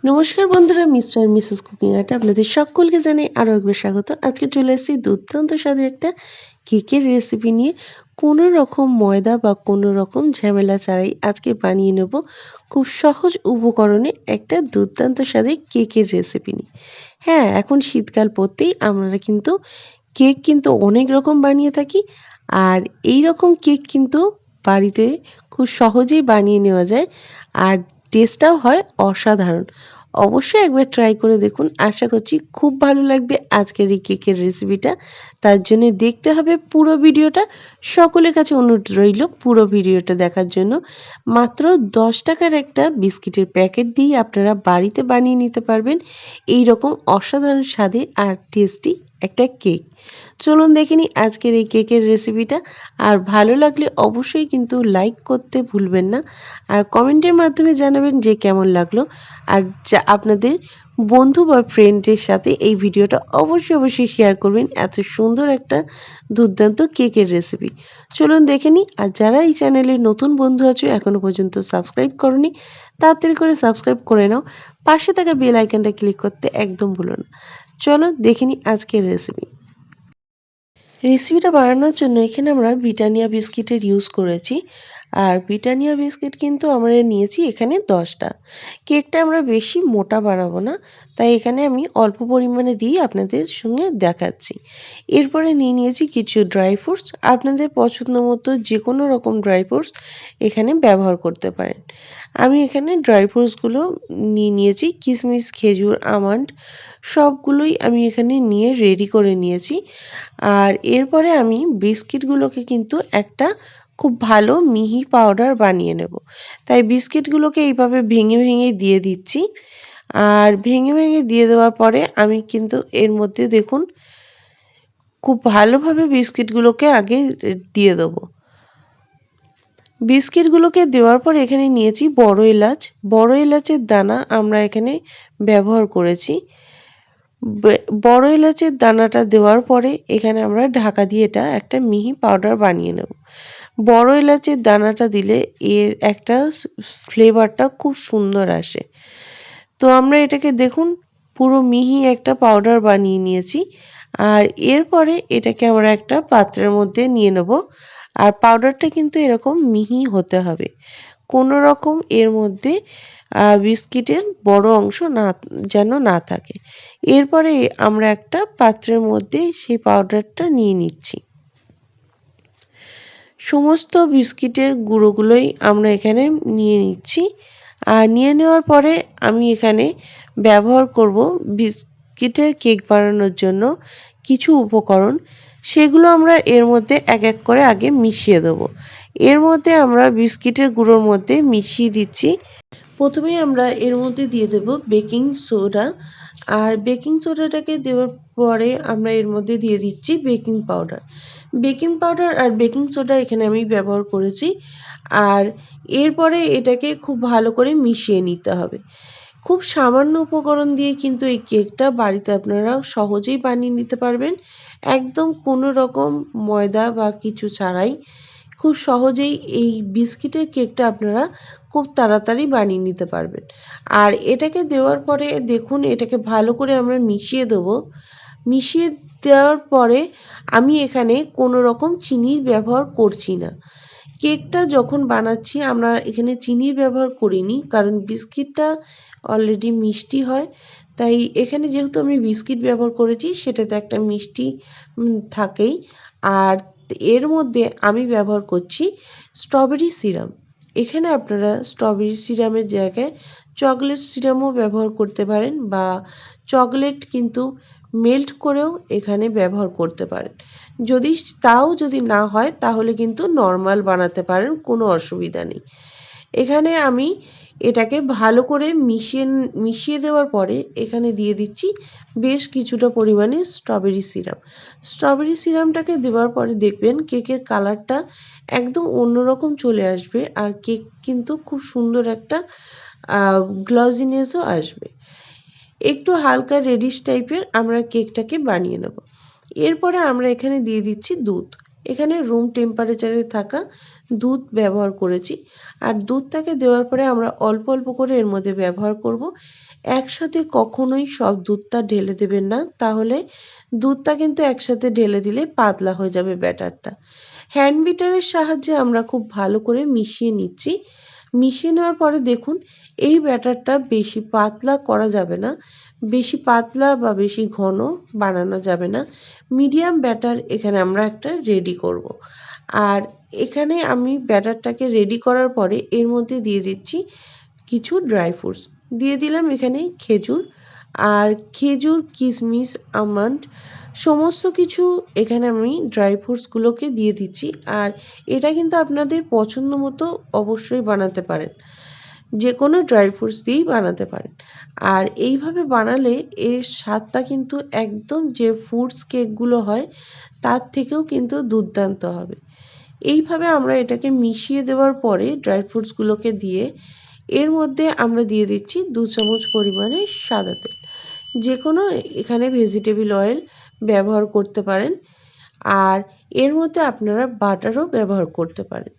নমস্কার বন্ধুরা, mister Mrs cooking আর্টে আপনাদের সকলকে জানাই আরও একবার স্বাগত। আজকে চলে এসেছি দুর্দান্ত স্বাদের একটা কেকের রেসিপি নিয়ে। কোনো রকম ময়দা বা কোনো রকম ঝামেলা ছাড়াই আজকে বানিয়ে নেব খুব সহজ উপকরণে একটা দুর্দান্ত স্বাদের কেকের রেসিপি নিয়ে। হ্যাঁ, এখন শীতকাল পড়তেই আমরা কিন্তু কেক কিন্তু অনেক রকম বানিয়ে থাকি, আর এই রকম কেক কিন্তু বাড়িতে খুব সহজেই বানিয়ে নেওয়া যায়, আর টেস্টটাও হয় অসাধারণ। অবশ্যই একবার ট্রাই করে দেখুন, আশা করছি খুব ভালো লাগবে আজকের এই কেকের রেসিপিটা। তার জন্য দেখতে হবে পুরো ভিডিওটা। সকলের কাছে অনুরোধ রইল পুরো ভিডিওটা দেখার জন্য। মাত্র 10 টাকার একটা বিস্কিটের প্যাকেট দিয়ে আপনারা বাড়িতে বানিয়ে নিতে পারবেন এই রকম অসাধারণ স্বাদের আর টেস্টি একটা কেক। চলুন দেখে নিই আজকের এই কেকের রেসিপিটা। আর ভালো লাগলে অবশ্যই কিন্তু লাইক করতে ভুলবেন না, আর কমেন্টের মাধ্যমে জানাবেন যে কেমন লাগলো। আর যা আপনাদের বন্ধু বা ফ্রেন্ডের সাথে এই ভিডিওটা অবশ্যই শেয়ার করবেন। এত সুন্দর একটা দুর্দান্ত কেকের রেসিপি চলুন দেখে নিই। আর যারা এই চ্যানেলে নতুন বন্ধু আছো, এখনও পর্যন্ত সাবস্ক্রাইব করনি, তাড়াতাড়ি করে সাবস্ক্রাইব করে নাও। পাশে থাকা বেল আইকনটা ক্লিক করতে একদম ভুলো না। চলো দেখে নিই আজকের রেসিপিটা বানানোর জন্য এখানে আমরা ব্রিটানিয়া বিস্কিটের ইউজ করেছি। আর ব্রিটানিয়া বিস্কিট কিন্তু আমরা নিয়েছি এখানে 10টা। কেকটা আমরা বেশি মোটা বানাবো না, তাই এখানে আমি অল্প পরিমাণে দিয়ে আপনাদের সঙ্গে দেখাচ্ছি। এরপরে নিয়েছি কিছু ড্রাই ফ্রুটস। আপনাদের পছন্দ মতো যে কোনো রকম ড্রাই ফ্রুটস এখানে ব্যবহার করতে পারেন। আমি এখানে ড্রাই ফ্রুটসগুলো নিয়েছি, কিশমিশ, খেজুর, আমন্ড সবগুলোই আমি এখানে নিয়ে রেডি করে নিয়েছি। আর এরপরে আমি বিস্কিটগুলোকে কিন্তু একটা খুব ভালো মিহি পাউডার বানিয়ে নেব। তাই বিস্কিটগুলোকে এইভাবে ভেঙে দিয়ে দিচ্ছি। আর ভেঙে দিয়ে দেওয়ার পরে আমি কিন্তু এর মধ্যে দেখুন খুব ভালোভাবে বিস্কিটগুলোকে আগে দিয়ে দেবো। বিস্কিটগুলোকে দেওয়ার পর এখানে নিয়েছি বড় এলাচ। বড় এলাচের দানা আমরা এখানে ব্যবহার করেছি। বড় এলাচের দানাটা দেওয়ার পরে এখানে আমরা ঢাকা দিয়ে এটা একটা মিহি পাউডার বানিয়ে নেব। বড় এলাচের দানাটা দিলে এর একটা ফ্লেভারটা খুব সুন্দর আসে। তো আমরা এটাকে দেখুন পুরো মিহি একটা পাউডার বানিয়ে নিয়েছি। আর এরপরে এটাকে আমরা একটা পাত্রের মধ্যে নিয়ে নেব। আর পাউডারটা কিন্তু এরকম মিহি হতে হবে, কোনো রকম এর মধ্যে বিস্কিটের বড় অংশ যেন না থাকে। এরপরে আমরা একটা পাত্রের মধ্যে সেই পাউডারটা নিয়ে নিচ্ছি। সমস্ত বিস্কিটের গুঁড়োগুলোই আমরা এখানে নিয়ে নিচ্ছি। আর নিয়ে নেওয়ার পরে আমি এখানে ব্যবহার করব বিস্কিটের কেক বানানোর জন্য কিছু উপকরণ। সেগুলো আমরা এর মধ্যে এক এক করে আগে মিশিয়ে দেব। এর মধ্যে আমরা বিস্কিটের গুঁড়োর মধ্যে মিশিয়ে দিচ্ছি। প্রথমেই আমরা এর মধ্যে দিয়ে দেব বেকিং সোডা। আর বেকিং সোডাটাকে দেওয়ার পরে আমরা এর মধ্যে দিয়ে দিচ্ছি বেকিং পাউডার। বেকিং পাউডার আর বেকিং সোডা এখানে আমি ব্যবহার করেছি। আর এরপরে এটাকে খুব ভালো করে মিশিয়ে নিতে হবে। খুব সামান্য উপকরণ দিয়ে কিন্তু এই কেকটা বাড়িতে আপনারা সহজেই বানিয়ে নিতে পারবেন, একদম কোনো রকম ময়দা বা কিছু ছাড়াই। খুব সহজেই এই বিস্কিটের কেকটা আপনারা খুব তাড়াতাড়ি বানিয়ে নিতে পারবেন। আর এটাকে দেওয়ার পরে দেখুন এটাকে ভালো করে আমরা মিশিয়ে দেবো। মিশিয়ে দেওয়ার পরে আমি এখানে কোনো রকম চিনির ব্যবহার করছি না। কেকটা যখন বানাচ্ছি আমরা এখানে চিনির ব্যবহার করিনি, কারণ বিস্কিটটা অলরেডি মিষ্টি হয়। তাই এখানে যেহেতু আমি বিস্কিট ব্যবহার করেছি সেটাতে একটা মিষ্টি থাকেই। আর এর মধ্যে আমি ব্যবহার করছি স্ট্রবেরি সিরাপ। এখানে আপনারা স্ট্রবেরি সিরাপের জায়গায় চকলেট সিরাপও ব্যবহার করতে পারেন, বা চকলেট কিন্তু মেল্ট করেও এখানে ব্যবহার করতে পারেন। যদি না হয় তাহলে কিন্তু নর্মাল বানাতে পারেন, কোনো অসুবিধা নেই। এখানে আমি এটাকে ভালো করে মিশিয়ে দেওয়ার পরে এখানে দিয়ে দিচ্ছি বেশ কিছুটা পরিমাণে স্ট্রবেরি সিরাপ। স্ট্রবেরি সিরাপটাকে দেওয়ার পরে দেখবেন কেকের কালারটা একদম অন্যরকম চলে আসবে, আর কেক কিন্তু খুব সুন্দর একটা গ্লজিনেসও আসবে। একটু হালকা রেডিশ টাইপের আমরা কেকটাকে বানিয়ে নেব। এরপরে আমরা এখানে দিয়ে দিচ্ছি দুধ। এখানে রুম টেম্পারেচারে থাকা দুধ ব্যবহার করেছি। আর দুধটাকে দেওয়ার পরে আমরা অল্প অল্প করে এর মধ্যে ব্যবহার করব। একসাথে কখনোই সব দুধটা ঢেলে দেবেন না, তাহলে দুধটা কিন্তু একসাথে ঢেলে দিলে পাতলা হয়ে যাবে ব্যাটারটা। হ্যান্ড বিটারের সাহায্যে আমরা খুব ভালো করে মিশিয়ে নিচ্ছি। মিশিয়ে নেওয়ার পরে দেখুন এই ব্যাটারটা বেশি পাতলা করা যাবে না, বেশি পাতলা বা বেশি ঘন বানানো যাবে না, মিডিয়াম ব্যাটার এখানে আমরা একটা রেডি করব। আর এখানে আমি ব্যাটারটাকে রেডি করার পরে এর মধ্যে দিয়ে দিচ্ছি কিছু ড্রাই ফ্রুটস। দিয়ে দিলাম এখানে খেজুর, আর খেজুর, কিশমিশ, আমন্ড সমস্ত কিছু এখানে আমি ড্রাই ফ্রুটসগুলোকে দিয়ে দিচ্ছি। আর এটা কিন্তু আপনাদের পছন্দ মতো অবশ্যই বানাতে পারেন, যে কোনো ড্রাই ফ্রুটস দিয়েই বানাতে পারেন। আর এইভাবে বানালে এর স্বাদটা কিন্তু একদম যে ফ্রুটস কেকগুলো হয় তার থেকেও কিন্তু দুর্দান্ত হবে। এইভাবে আমরা এটাকে মিশিয়ে দেওয়ার পরে ড্রাই ফ্রুটসগুলোকে দিয়ে এর মধ্যে আমরা দিয়ে দিচ্ছি 2 চামচ পরিমাণে সাদা তেল। যে কোনো এখানে ভেজিটেবল অয়েল ব্যবহার করতে পারেন, আর এর মধ্যে আপনারা বাটারও ব্যবহার করতে পারেন।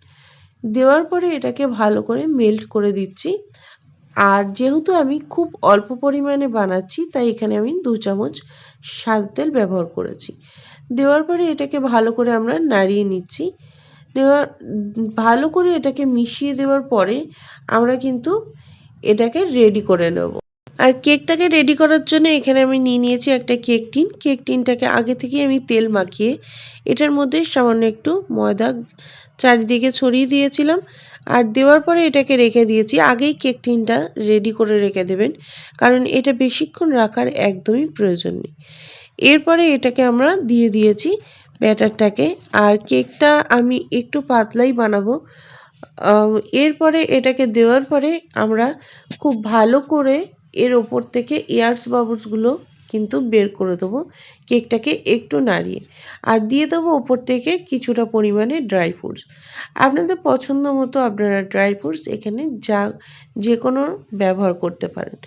দেওয়ার পরে এটাকে ভালো করে মেল্ট করে দিচ্ছি। আর যেহেতু আমি খুব অল্প পরিমাণে বানাচ্ছি তাই এখানে আমি 2 চামচ সাদা তেল ব্যবহার করেছি। দেওয়ার পরে এটাকে ভালো করে আমরা নাড়িয়ে নিচ্ছি। ভালো করে এটাকে মিশিয়ে দেওয়ার পরে আমরা কিন্তু এটাকে রেডি করে নেব। আর কেকটাকে রেডি করার জন্য এখানে আমি নিয়ে নিয়েছি একটা কেক টিন। কেক টিনটাকে আগে থেকে আমি তেল মাখিয়ে এটার মধ্যে সামান্য একটু ময়দা চারিদিকে ছড়িয়ে দিয়েছিলাম। আর দেওয়ার পরে এটাকে রেখে দিয়েছি। আগেই কেক টিনটা রেডি করে রেখে দেবেন, কারণ এটা বেশিক্ষণ রাখার একদমই প্রয়োজন নেই। এরপরে এটাকে আমরা দিয়ে দিয়েছি ব্যাটারটাকে। আর কেকটা আমি একটু পাতলাই বানাবো। এরপরে এটাকে দেওয়ার পরে আমরা খুব ভালো করে এর ওপর থেকে এয়ারস বাবলসগুলো কিন্তু বের করে দেবো কেকটাকে একটু নাড়িয়ে। আর দিয়ে দেবো ওপর থেকে কিছুটা পরিমাণে ড্রাই ফ্রুটস। আপনাদের পছন্দ মতো আপনারা ড্রাই ফ্রুটস এখানে যে কোনো ব্যবহার করতে পারেন।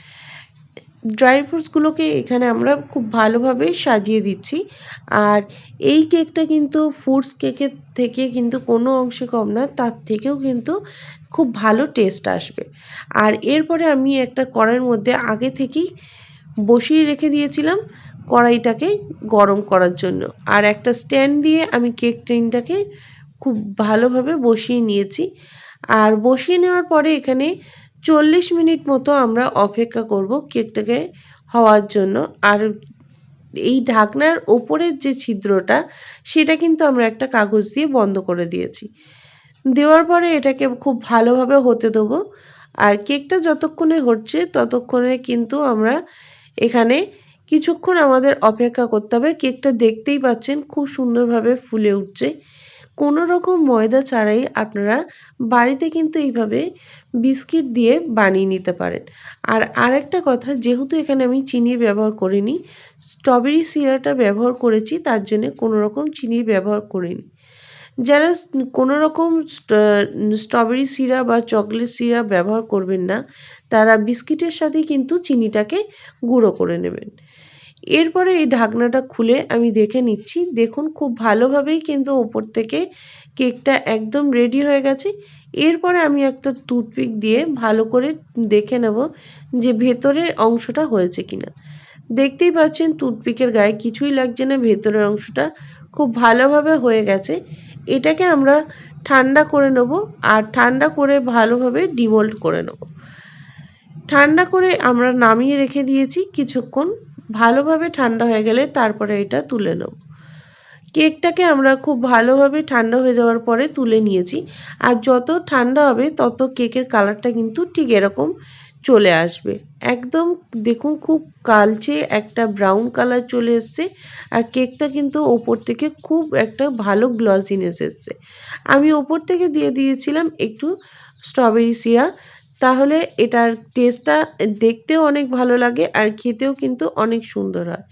ড্রাই ফ্রুটসগুলোকে এখানে আমরা খুব ভালোভাবে সাজিয়ে দিচ্ছি। আর এই কেকটা কিন্তু ফ্রুটস কেকের থেকে কিন্তু কোনো অংশে কম না, তার থেকেও কিন্তু খুব ভালো টেস্ট আসবে। আর এরপরে আমি একটা কড়াইয়ের মধ্যে আগে থেকেই বসিয়ে রেখে দিয়েছিলাম কড়াইটাকে গরম করার জন্য। আর একটা স্ট্যান্ড দিয়ে আমি কেক টিনটাকে খুব ভালোভাবে বসিয়ে নিয়েছি। আর বসিয়ে নেওয়ার পরে এখানে 40 মিনিট মতো আমরা অপেক্ষা করব কেকটাকে হওয়ার জন্য। আর এই ঢাকনার ওপরের যে ছিদ্রটা সেটা কিন্তু আমরা একটা কাগজ দিয়ে বন্ধ করে দিয়েছি। দেওয়ার পরে এটাকে খুব ভালোভাবে হতে দেবো। আর কেকটা যতক্ষণে হচ্ছে ততক্ষণে কিন্তু আমরা এখানে কিছুক্ষণ আমাদের অপেক্ষা করতে হবে। কেকটা দেখতেই পাচ্ছেন খুব সুন্দরভাবে ফুলে উঠছে। কোনো রকম ময়দা ছাড়াই আপনারা বাড়িতে কিন্তু এইভাবে বিস্কিট দিয়ে বানিয়ে নিতে পারেন। আর আরেকটা কথা, যেহেতু এখানে আমি চিনির ব্যবহার করিনি, স্ট্রবেরি সিরাপটা ব্যবহার করেছি, তার জন্য কোনো রকম চিনির ব্যবহার করিনি। যারা কোনো রকম স্ট্রবেরি সিরাপ বা চকলেট সিরাপ ব্যবহার করবেন না, তারা বিস্কিটের সাথে কিন্তু চিনিটাকে গুঁড়ো করে নেবেন। এরপরে এই ঢাকনাটা খুলে আমি দেখে নিচ্ছি। দেখুন খুব ভালোভাবেই কিন্তু ওপর থেকে কেকটা একদম রেডি হয়ে গেছে। এরপরে আমি একটা টুথপিক দিয়ে ভালো করে দেখে নেব যে ভেতরের অংশটা হয়েছে কিনা। দেখতেই পাচ্ছেন টুথপিকের গায়ে কিছুই লাগছে না, ভেতরের অংশটা খুব ভালোভাবে হয়ে গেছে। এটাকে আমরা ঠান্ডা করে নেব, আর ঠান্ডা করে ভালোভাবে ডিমোল্ড করে নেব। ঠান্ডা করে আমরা নামিয়ে রেখে দিয়েছি কিছুক্ষণ। ভালোভাবে ঠান্ডা হয়ে গেলে তারপরে এটা তুলে নেব। কেকটাকে আমরা খুব ভালোভাবে ঠান্ডা হয়ে যাওয়ার পরে তুলে নিয়েছি। আর যত ঠান্ডা হবে তত কেকের কালারটা কিন্তু ঠিক এরকম চলে আসবে। একদম দেখুন খুব কালচে একটা ব্রাউন কালার চলে এসছে। আর কেকটা কিন্তু ওপর থেকে খুব একটা ভালো গ্লসিনেস এসছে। আমি ওপর থেকে দিয়ে দিয়েছিলাম একটু স্ট্রবেরি সিরাপ, তাহলে এটার টেস্টটা দেখতেও অনেক ভালো লাগে আর খেতেও কিন্তু অনেক সুন্দর হয়।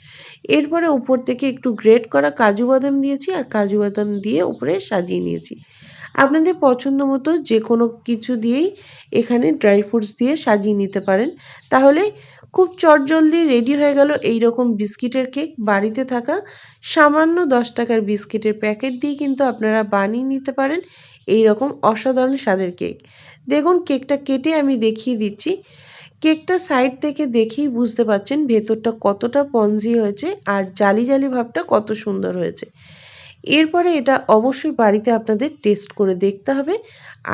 এরপরে উপর থেকে একটু গ্রেট করা কাজু বাদাম দিয়েছি, আর কাজু বাদাম দিয়ে উপরে সাজিয়ে নিয়েছি। আপনাদের পছন্দ মতো যে কোনো কিছু দিয়েই এখানে ড্রাই ফ্রুটস দিয়ে সাজিয়ে নিতে পারেন। তাহলে খুব চটজলদি রেডি হয়ে গেল এই রকম বিস্কিটের কেক। বাড়িতে থাকা সামান্য 10 টাকার বিস্কিটের প্যাকেট দিয়ে কিন্তু আপনারা বানিয়ে নিতে পারেন এই রকম অসাধারণ স্বাদের কেক। দেখুন কেকটা কেটে আমি দেখিয়ে দিচ্ছি। কেকটা সাইড থেকে দেখেই বুঝতে পারছেন ভেতরটা কতটা স্পঞ্জি হয়েছে আর জালি জালি ভাবটা কত সুন্দর হয়েছে। এরপরে এটা অবশ্যই বাড়িতে আপনাদের টেস্ট করে দেখতে হবে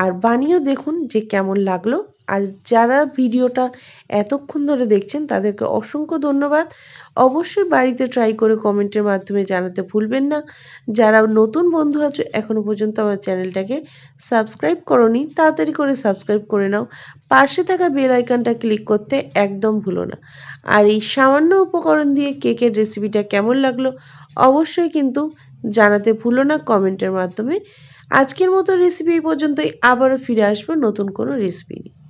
আর বানিয়েও দেখুন যে কেমন লাগলো। আর যারা ভিডিওটা এতক্ষণ ধরে দেখছেন তাদেরকে অসংখ্য ধন্যবাদ। অবশ্যই বাড়িতে ট্রাই করে কমেন্টের মাধ্যমে জানাতে ভুলবেন না। যারা নতুন বন্ধু আছো এখনো পর্যন্ত আমার চ্যানেলটাকে সাবস্ক্রাইব করোনি, তাড়াতাড়ি করে সাবস্ক্রাইব করে নাও। পাশে থাকা বেল আইকনটা ক্লিক করতে একদম ভুলো না। আর এই সামান্য উপকরণ দিয়ে কেকের রেসিপিটা কেমন লাগলো অবশ্যই কিন্তু জানাতে ভুলো না কমেন্টের মাধ্যমে। আজকের মতো রেসিপি এই পর্যন্তই। আবারও ফিরে আসবো নতুন কোনো রেসিপি নিয়ে।